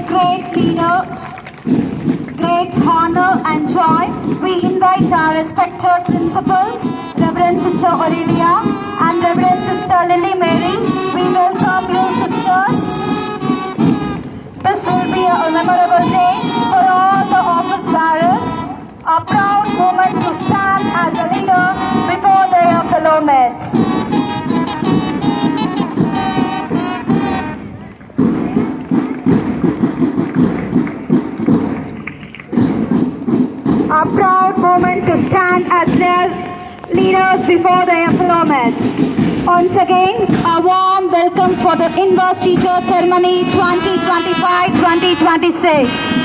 great leader, great honor and joy, we invite our respected principals, Reverend Sister Aurelia and Reverend Sister Lily Mary. We welcome you, sisters. This will be a memorable day for all the office bearers, a proud moment to stand as a leader before their fellow mates. A proud moment to stand as their leaders before their fellow mates. Once again, a warm welcome for the Investiture Ceremony 2025-2026.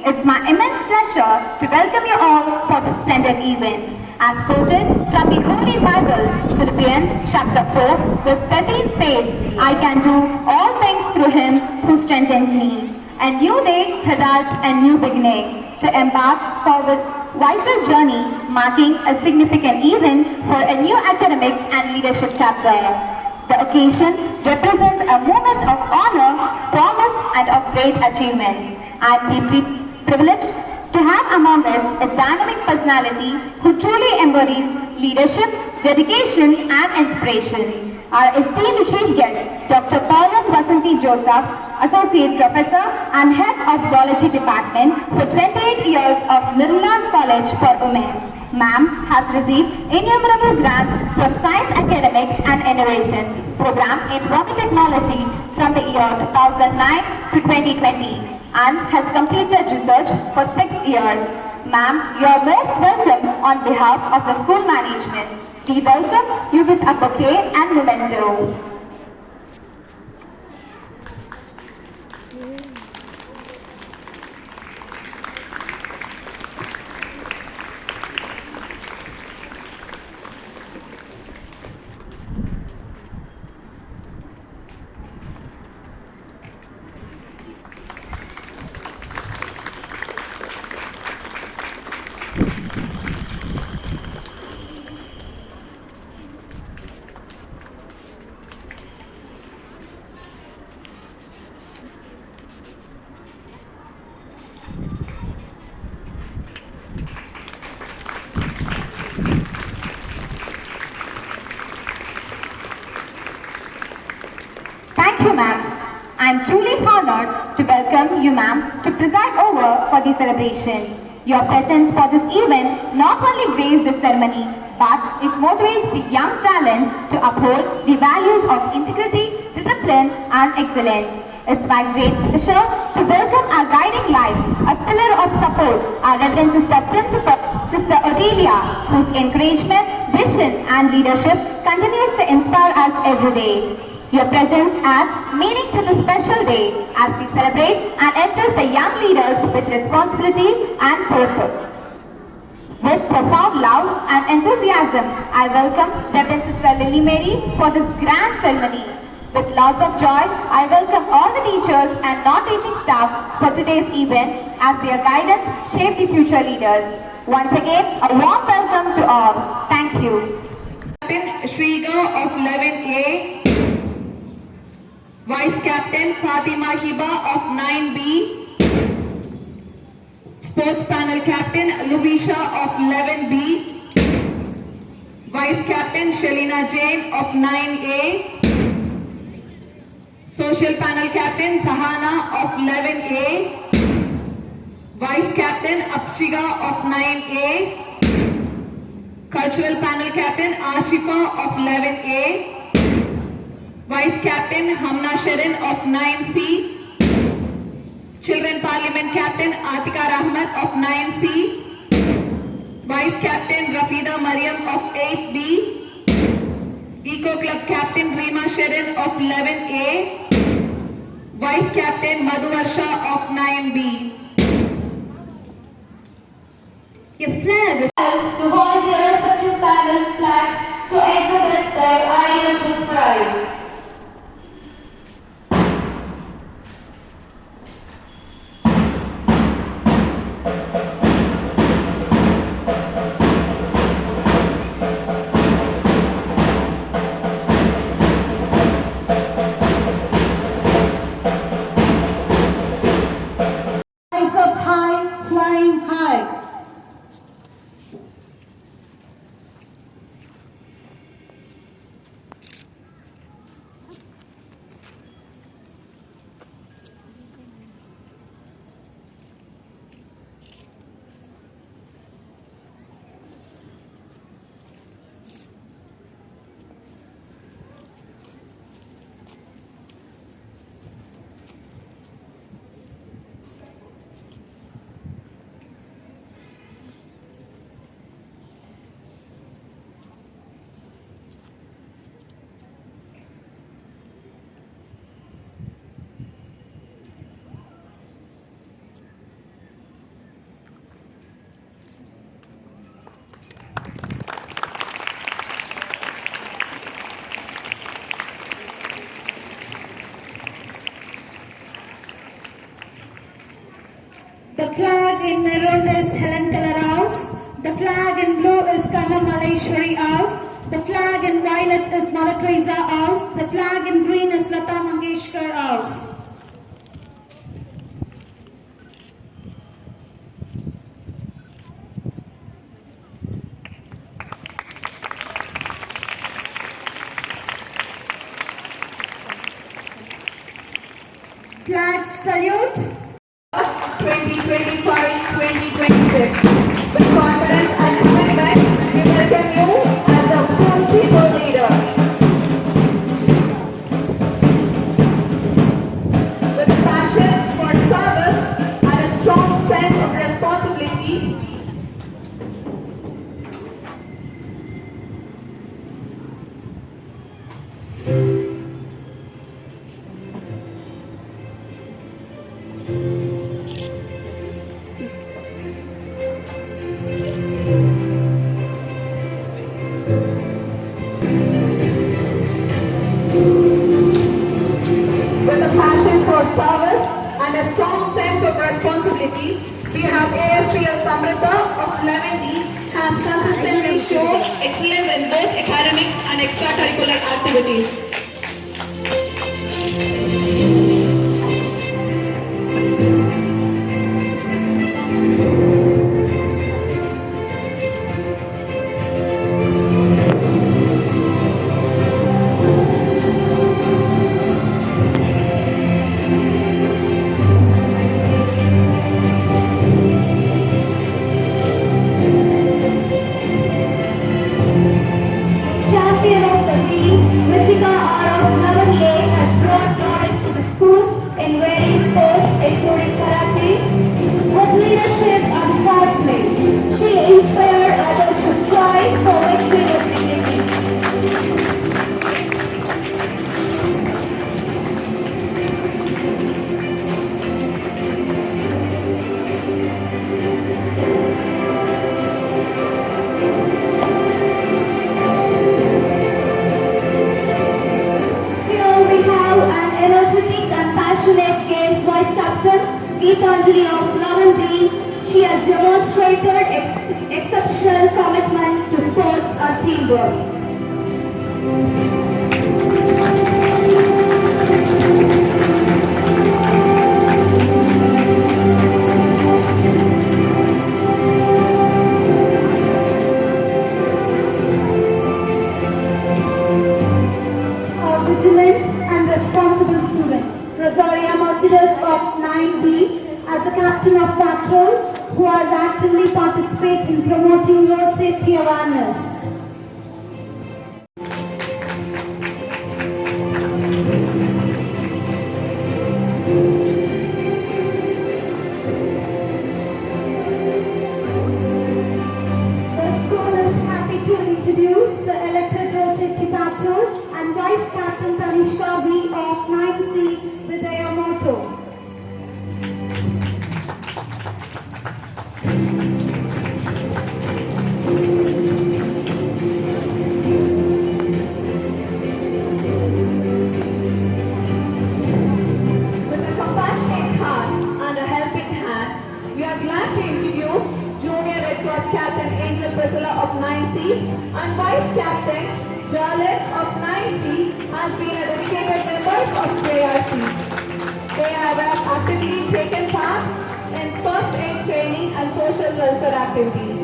It's my immense pleasure to welcome you all for this splendid event. As quoted from the Holy Bible, Philippians chapter 4, verse 13 says, I can do all things through Him who strengthens me. A new day heralds a new beginning to embark for the vital journey, marking a significant event for a new academic and leadership chapter. The occasion represents a moment of honor, promise and of great achievement. I am deeply privileged to have among us a dynamic personality who truly embodies leadership, dedication and inspiration. Our esteemed chief guest, Dr. Pauline Vasanti Joseph, Associate Professor and Head of Zoology Department for 28 years of Nirmala College for Women. Ma'am has received innumerable grants from Science Academics and Innovations Program in Robotic Technology from the year 2009 to 2020 and has completed research for 6 years. Ma'am, you are most welcome on behalf of the school management. We welcome you with a bouquet and memento. Thank you, ma'am. I am truly honored to welcome you, ma'am, to preside over for the celebration. Your presence for this event not only graced the ceremony, but it motivates the young talents to uphold the values of integrity, discipline, and excellence. It's my great pleasure to welcome our guiding light, a pillar of support, our Reverend Sister Principal, Sister Aurelia, whose encouragement, vision, and leadership continues to inspire us every day. Your presence adds meaning to this special day as we celebrate and entrust the young leaders with responsibility and purpose. With profound love and enthusiasm, I welcome Reverend Sister Lily Mary for this grand ceremony. With lots of joy, I welcome all the teachers and non-teaching staff for today's event as their guidance shape the future leaders. Once again, a warm welcome to all. Thank you. Captain Shriga of 11A, Vice Captain Fatima Hiba of 9B, Sports Panel Captain Luvisha of 11B, Vice Captain Shelina Jain of 9A, Social Panel Captain Sahana of 11A, Vice Captain Apshiga of 9A, Cultural Panel Captain Ashifa of 11A, Vice Captain Hamna Sharin of 9C, Children Parliament Captain Atika Rahmat of 9C, Vice Captain Rafida Mariam of 8B, Eco Club Captain Rima Sharin of 11A, Vice Captain Madhu Varsha of 9B. Your flag is to hold their respective panel flags to exhibit their ideas with pride. Rise up high, flying high. The flag in maroon is Helen Color House. The flag in blue is Kanna Maleshwari House. The flag in violet is Mother Teresa House. The flag in green is Lata Mangeshkar House. Flag salute. 2025-2026. With confidence and commitment, we welcome you as a School-Cbe leader. With a passion for service and a strong sense of responsibility, we have ASPL Samrita of 11D has consistently shown excellence in both academics and extracurricular activities. Champion of the team, Ritika R of 11A has brought knowledge to the school in various sports including karate, with leadership and fair play. She inspired others to strive for victory with dignity. Here we have an energetic and passionate games vice captain, Geetanjali of 11D. She has demonstrated exceptional commitment to sports and teamwork. A vigilant and responsible student, Rosaria Mercedes of 9B, as the captain of Patrol, who has actively participated in promoting road safety awareness. The school is happy to introduce the elected road safety patrol and Vice Captain Tanishka V of 9C with their motto. With a compassionate heart and a helping hand, we are glad to introduce Junior Red Cross Captain Angel Priscilla of 9C and Vice Captain Jalet of 9C has been a dedicated members of JRC. They have actively taken part in first aid training and social welfare activities.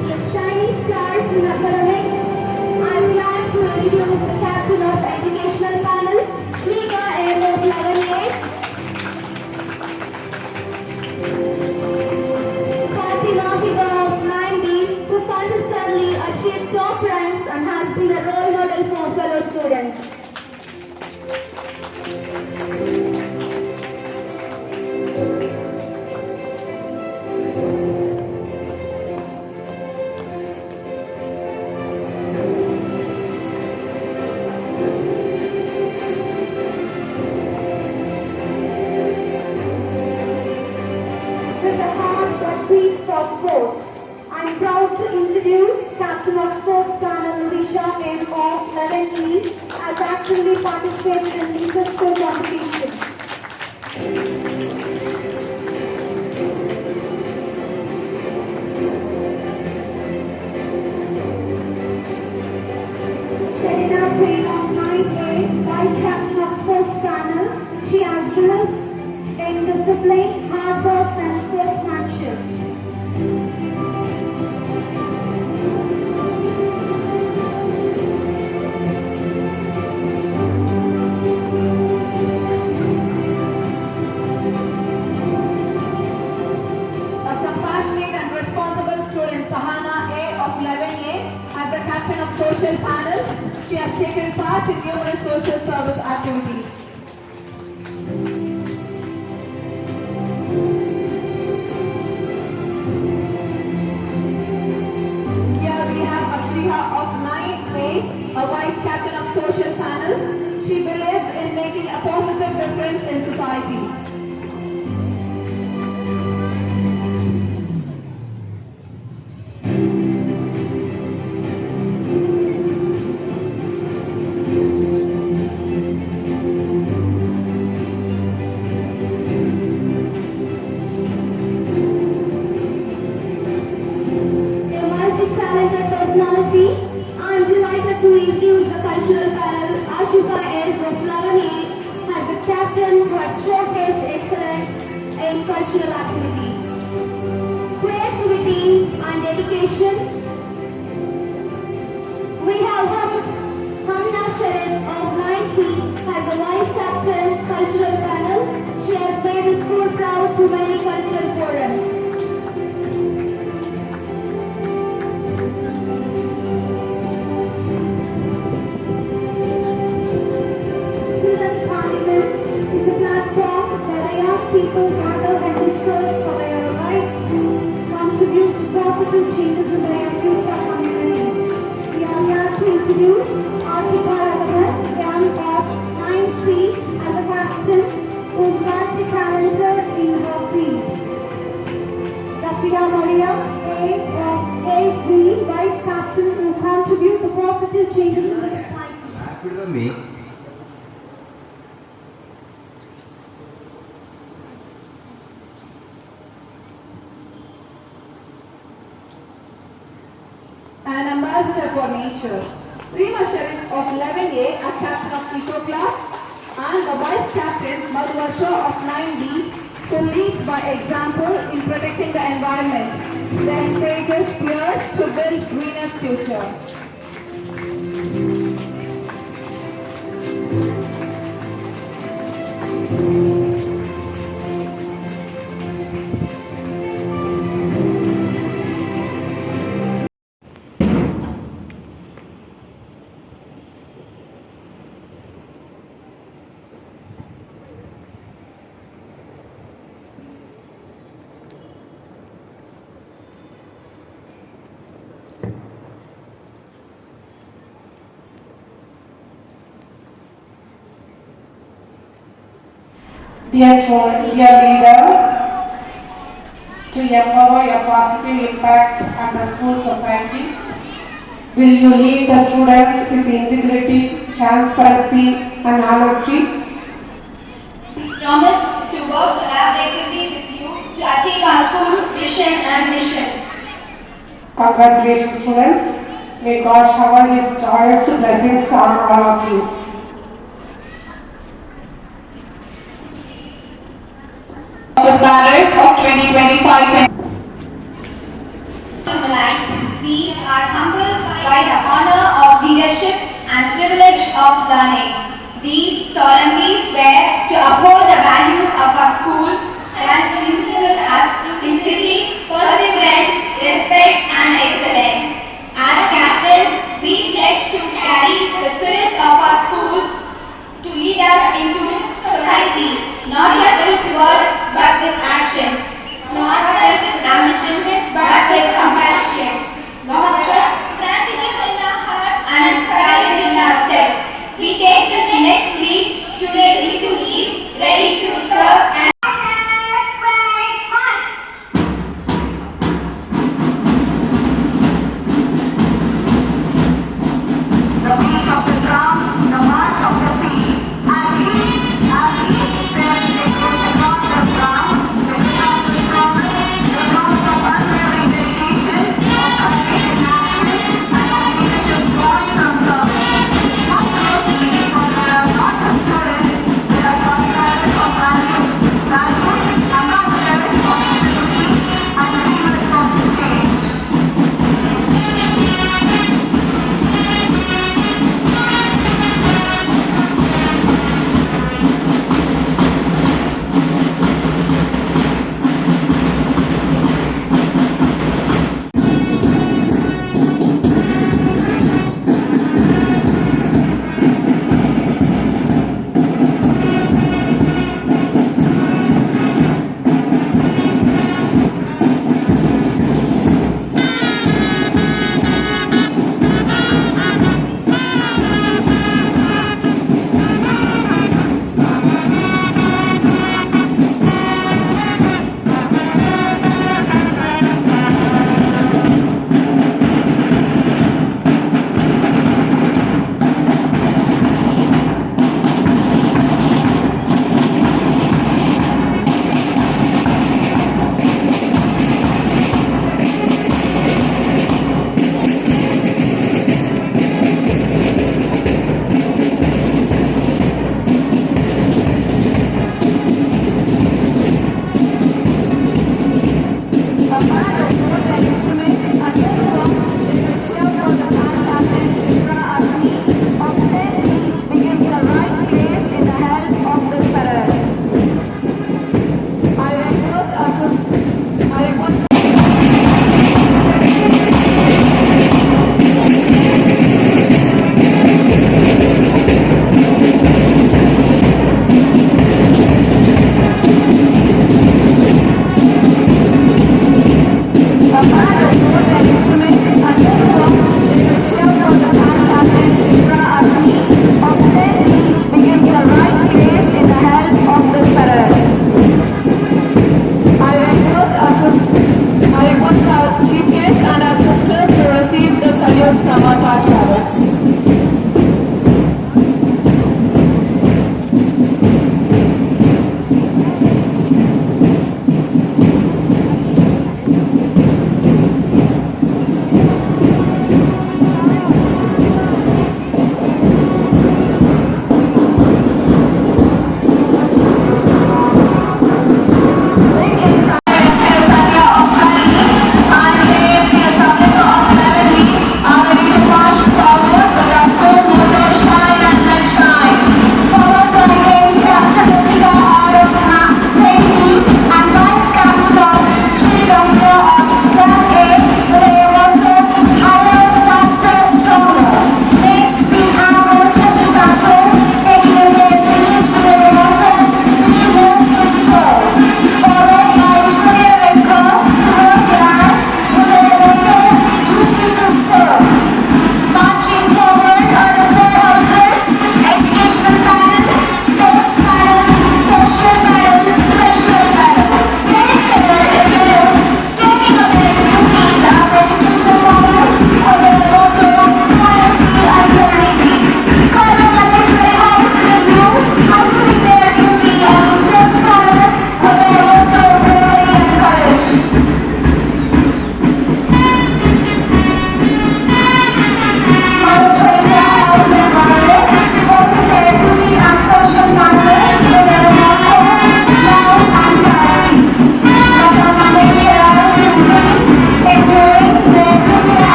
The shiny stars in academics, I'm glad to introduce the captain of educational panel, Shrika M of 11A. Fatima Hiba of 9B, who consistently achieved top ranks and has been a role model for fellow students. actively participated in inter-school competitions. Serena Taylor, 9A, Vice Captain of Sports Panel. She has drills in discipline, hard work and sportsmanship. A compassionate and responsible student, Sahana A of 11A, as the captain of social panel, she has taken part in numerous social service activities. Here we have Akshiha of 9A, a vice captain of social panel. She believes in making a positive difference in society. A multi-talented personality, I am delighted to introduce the cultural panel. Ashuka S of 11A as the captain who has showcased excellence in cultural activities. Creativity and dedication. We have Hamna Sharif of 9C as the vice captain cultural panel. She has made the school proud to many cultural forums. Children's Parliament is a platform where the young people gather and discuss for their rights to contribute to positive changes in their future communities. We are here to introduce Artika Raghavan, young of 9C, as a captain who is multi-talented in her field. Rafida Maria A of 8B, vice captain who contribute to positive changes in the society. An ambassador for nature. Rima Sharif of 11A as captain of Eco Club and the vice captain Madhuvarsha of 9B who leads by example in protecting the environment. They encourages peers to build greener future. Dear leader, to empower a positive impact on the school society, will you lead the students with integrity, transparency and honesty? We promise to work collaboratively with you to achieve our school's vision and mission. Congratulations students. May God shower His joyous blessings on all of you. Office banners of 2025. We are humbled by the honor of leadership and privilege of learning. We solemnly swear to uphold the values of our school as instilled as integrity, perseverance, respect and excellence. As captains, we pledge to carry the spirit of our school to lead us into society, not just with words but with actions, not just with ambitions but with compassion, not just gratitude in our heart and courage in our steps. We take this next leap to lead, ready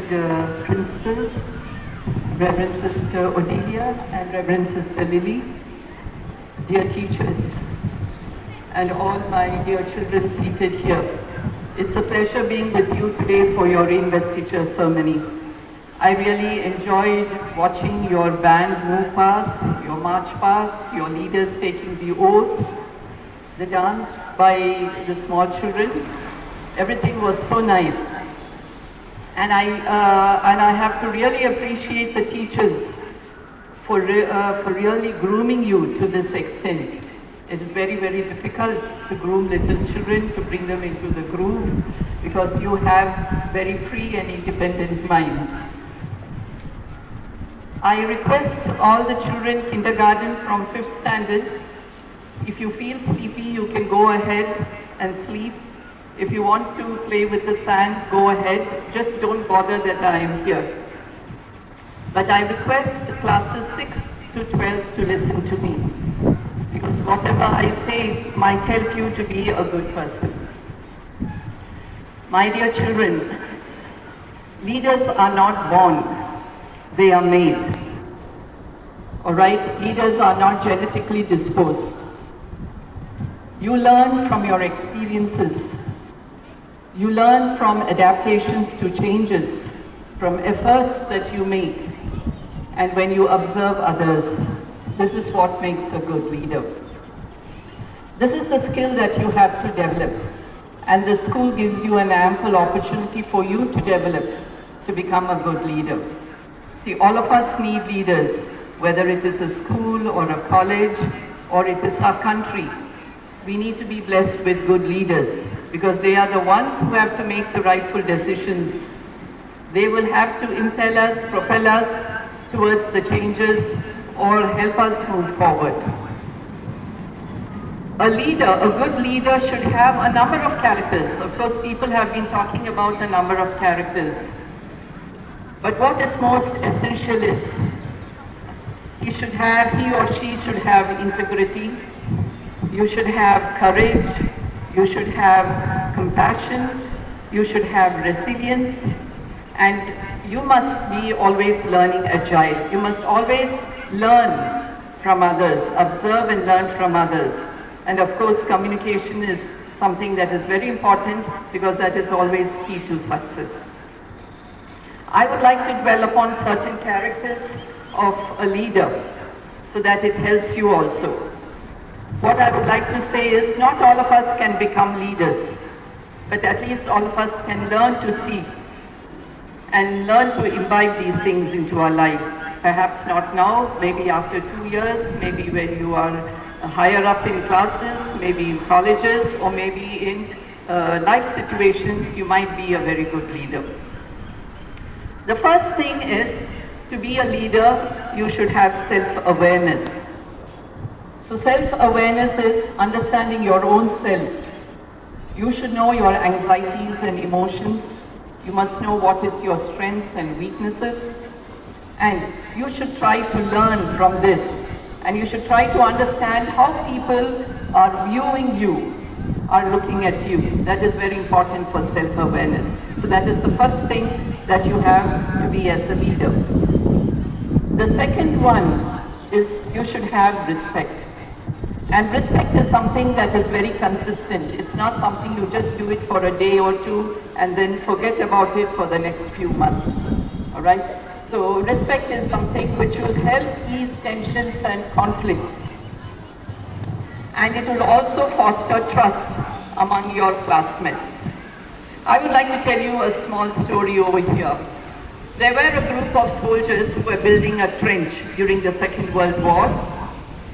principals, Reverend Sister Odelia and Reverend Sister Lily, dear teachers, and all my dear children seated here. It's a pleasure being with you today for your investiture ceremony. I really enjoyed watching your band move past, your march past, your leaders taking the oath, the dance by the small children. Everything was so nice. And I have to really appreciate the teachers for really grooming you to this extent. It is very, very difficult to groom little children, to bring them into the groove, because you have very free and independent minds. I request all the children, kindergarten from 5th standard, if you feel sleepy, you can go ahead and sleep. If you want to play with the sand, go ahead. Just don't bother that I am here. But I request classes 6 to 12 to listen to me, because whatever I say might help you to be a good person. My dear children, leaders are not born, they are made. All right? Leaders are not genetically disposed. You learn from your experiences. You learn from adaptations to changes, from efforts that you make, and when you observe others. This is what makes a good leader. This is a skill that you have to develop, and the school gives you an ample opportunity for you to develop, to become a good leader. See, all of us need leaders, whether it is a school or a college, or it is our country. We need to be blessed with good leaders, because they are the ones who have to make the rightful decisions. They will have to impel us, propel us towards the changes, or help us move forward. A leader, a good leader, should have a number of characters. Of course, people have been talking about a number of characters. But what is most essential is he or she should have integrity. You should have courage. You should have compassion. You should have resilience. And you must be always learning agile. You must always learn from others, observe and learn from others. And of course, communication is something that is very important, because that is always key to success. I would like to dwell upon certain characters of a leader so that it helps you also. What I would like to say is, not all of us can become leaders, but at least all of us can learn to see and learn to imbibe these things into our lives. Perhaps not now, maybe after 2 years, maybe when you are higher up in classes, maybe in colleges, or maybe in life situations, you might be a very good leader. The first thing is, to be a leader, you should have self-awareness. So self-awareness is understanding your own self. You should know your anxieties and emotions. You must know what is your strengths and weaknesses. And you should try to learn from this. And you should try to understand how people are viewing you, are looking at you. That is very important for self-awareness. So that is the first thing that you have to be as a leader. The second one is, you should have respect. And respect is something that is very consistent. It's not something you just do it for a day or two and then forget about it for the next few months. All right? So respect is something which will help ease tensions and conflicts. And it will also foster trust among your classmates. I would like to tell you a small story over here. There were a group of soldiers who were building a trench during the Second World War.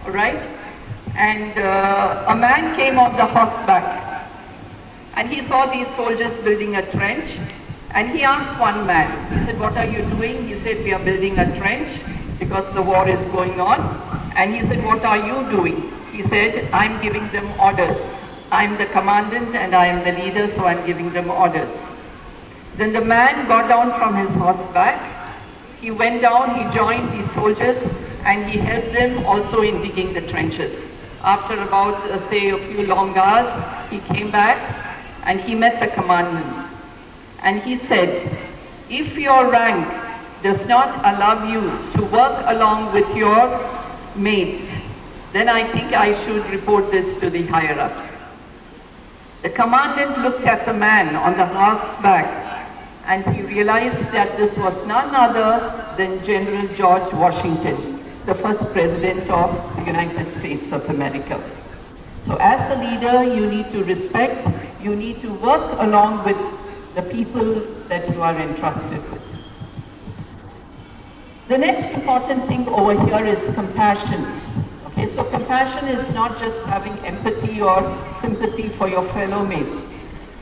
All right? And a man came on the horseback, and he saw these soldiers building a trench, and he asked one man, he said, "What are you doing?" He said, "We are building a trench because the war is going on." And he said, "What are you doing?" He said, "I'm giving them orders. I'm the commandant and I am the leader, so I'm giving them orders." Then the man got down from his horseback, he went down, he joined these soldiers, and he helped them also in digging the trenches. After about, say, a few long hours, he came back and he met the commandant. And he said, If your rank does not allow you to work along with your mates, then I think I should report this to the higher-ups. The commandant looked at the man on the horseback and he realized that this was none other than General George Washington, the first president of the United States of America. So as a leader, you need to respect, you need to work along with the people that you are entrusted with. The next important thing over here is compassion. Okay, so compassion is not just having empathy or sympathy for your fellow mates.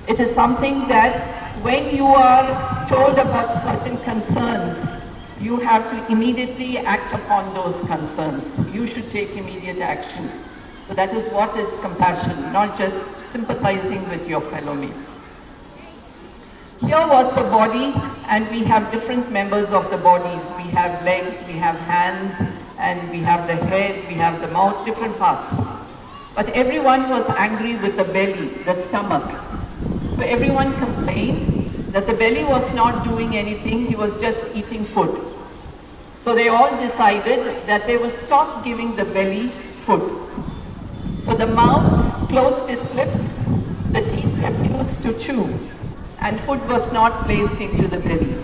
It is something that when you are told about certain concerns, you have to immediately act upon those concerns. You should take immediate action. So that is what is compassion, not just sympathizing with your fellow mates. Here was the body, and we have different members of the bodies. We have legs, we have hands, and we have the head, we have the mouth, different parts. But everyone was angry with the belly, the stomach. So everyone complained that the belly was not doing anything, he was just eating food. So they all decided that they will stop giving the belly food. So the mouth closed its lips, the teeth refused to chew, and food was not placed into the belly.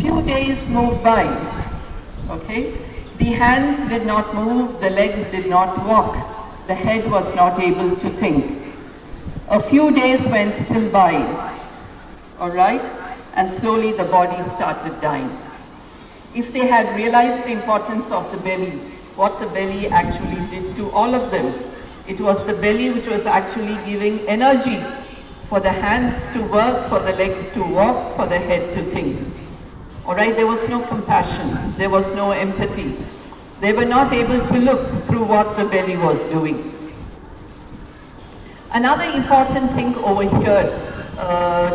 Few days moved by, okay? The hands did not move, the legs did not walk, the head was not able to think. A few days went still by, all right? And slowly the body started dying. If they had realized the importance of the belly, what the belly actually did to all of them, it was the belly which was actually giving energy for the hands to work, for the legs to walk, for the head to think. All right, there was no compassion, there was no empathy. They were not able to look through what the belly was doing. Another important thing over here,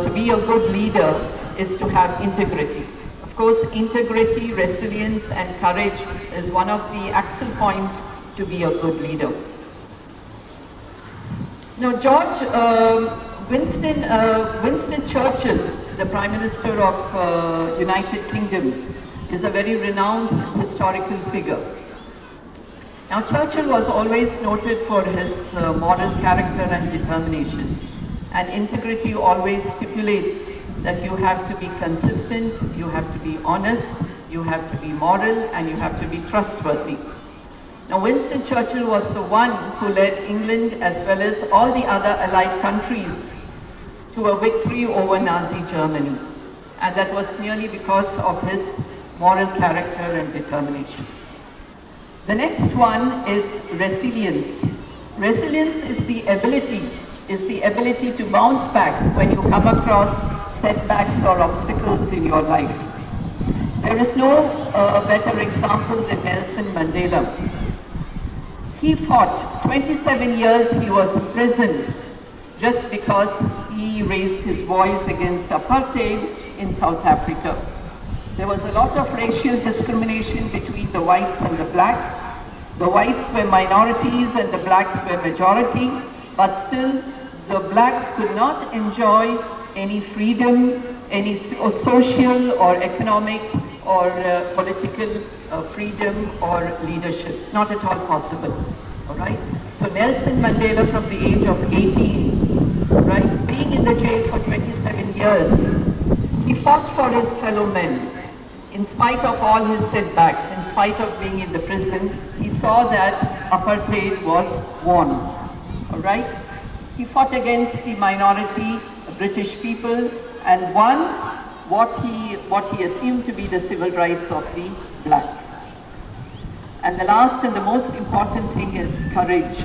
to be a good leader, is to have integrity. Of course, integrity, resilience, and courage is one of the axle points to be a good leader. Now, Winston Churchill, the Prime Minister of United Kingdom, is a very renowned historical figure. Now, Churchill was always noted for his moral character and determination. And integrity always stipulates that you have to be consistent, you have to be honest, you have to be moral, and you have to be trustworthy. Now, Winston Churchill was the one who led England as well as all the other allied countries to a victory over Nazi Germany. And that was merely because of his moral character and determination. The next one is resilience. Resilience is the ability to bounce back when you come across setbacks or obstacles in your life. There is no better example than Nelson Mandela. He fought 27 years, he was imprisoned just because he raised his voice against apartheid in South Africa. There was a lot of racial discrimination between the whites and the blacks. The whites were minorities and the blacks were majority, but still the blacks could not enjoy any freedom, any social or economic or political freedom or leadership. Not at all possible, all right? So Nelson Mandela, from the age of 18, right, being in the jail for 27 years, he fought for his fellow men. In spite of all his setbacks, in spite of being in the prison, he saw that apartheid was won, all right? He fought against the minority, British people, and won what he assumed to be the civil rights of the black. And the last and the most important thing is courage.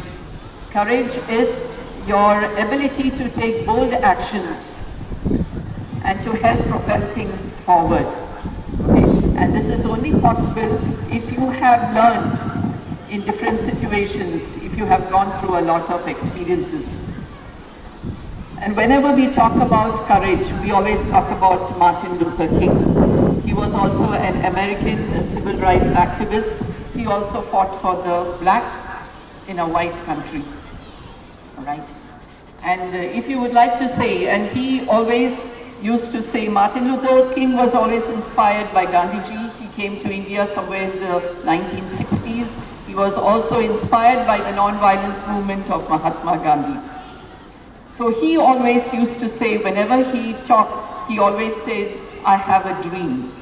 Courage is your ability to take bold actions and to help propel things forward. Okay? And this is only possible if you have learned in different situations, if you have gone through a lot of experiences. And whenever we talk about courage, we always talk about Martin Luther King. He was also an American civil rights activist. He also fought for the blacks in a white country, all right? And if you would like to say, and he always used to say Martin Luther King was always inspired by Gandhiji. He came to India somewhere in the 1960s. He was also inspired by the non-violence movement of Mahatma Gandhi. So he always used to say, whenever he talked, he always said, I have a dream.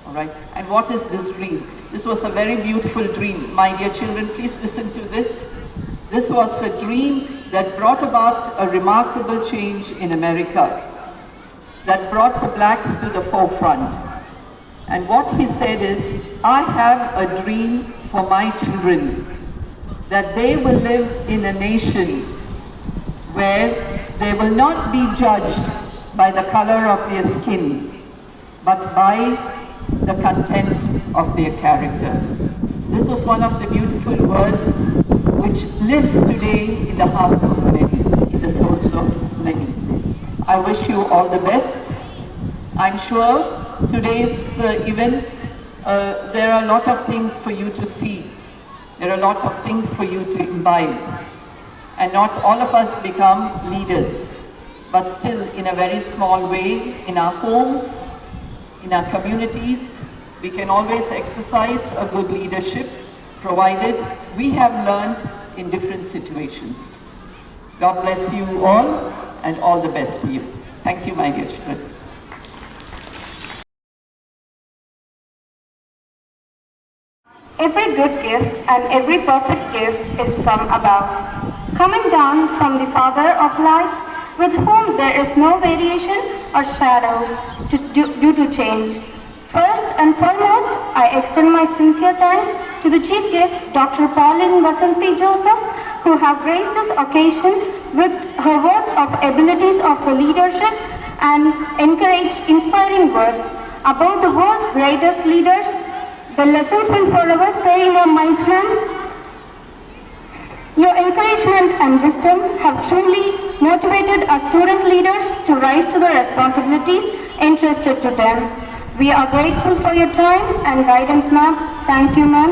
All right, and what is this dream? This was a very beautiful dream. My dear children, please listen to this. This was a dream that brought about a remarkable change in America, that brought the blacks to the forefront. And what he said is, I have a dream for my children, that they will live in a nation where they will not be judged by the color of their skin, but by the content of their character. This was one of the beautiful words which lives today in the hearts of many, in the souls of many. I wish you all the best. I'm sure today's events, there are a lot of things for you to see. There are a lot of things for you to imbibe. And not all of us become leaders, but still in a very small way, in our homes, in our communities, we can always exercise a good leadership, provided we have learned in different situations. God bless you all, and all the best to you. Thank you, my dear children. Every good gift and every perfect gift is from above, coming down from the Father of lights, with whom there is no variation or shadow due to change. First and foremost, I extend my sincere thanks to the chief guest, Dr. Pauline Vasanti Joseph, who have graced this occasion with her words of abilities of the leadership and encourage inspiring words about the world's greatest leaders. The lessons will forever stay in your minds, ma'am. Your encouragement and wisdom have truly motivated our student leaders to rise to the responsibilities entrusted to them. We are grateful for your time and guidance, ma'am. Thank you, ma'am.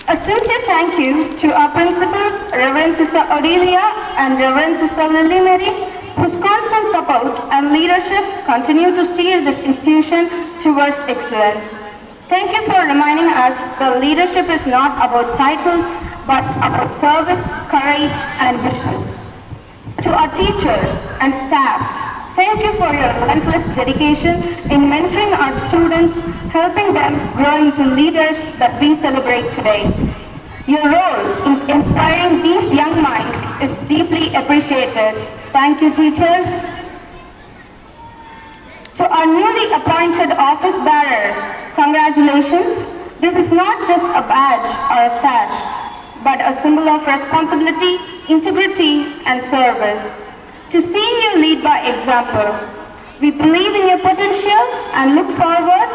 A sincere thank you to our principals, Reverend Sister Aurelia and Reverend Sister Lily Mary, whose constant support and leadership continue to steer this institution towards excellence. Thank you for reminding us that leadership is not about titles, but about service, courage, and vision. To our teachers and staff, thank you for your relentless dedication in mentoring our students, helping them grow into leaders that we celebrate today. Your role in inspiring these young minds is deeply appreciated. Thank you, teachers. To our newly appointed office bearers, congratulations. This is not just a badge or a sash, but a symbol of responsibility, integrity, and service. To see you lead by example, we believe in your potential and look forward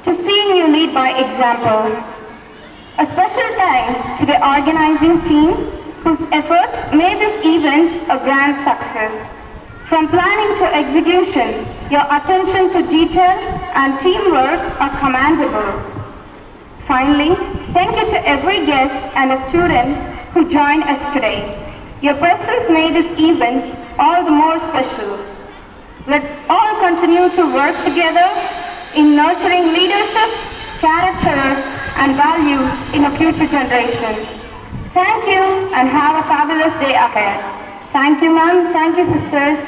to seeing you lead by example. A special thanks to the organizing team whose efforts made this event a grand success. From planning to execution, your attention to detail and teamwork are commendable. Finally, thank you to every guest and a student who joined us today. Your presence made this event all the more special. Let's all continue to work together in nurturing leadership, character, and values in a future generation. Thank you and have a fabulous day ahead. Thank you, ma'am. Thank you, sisters.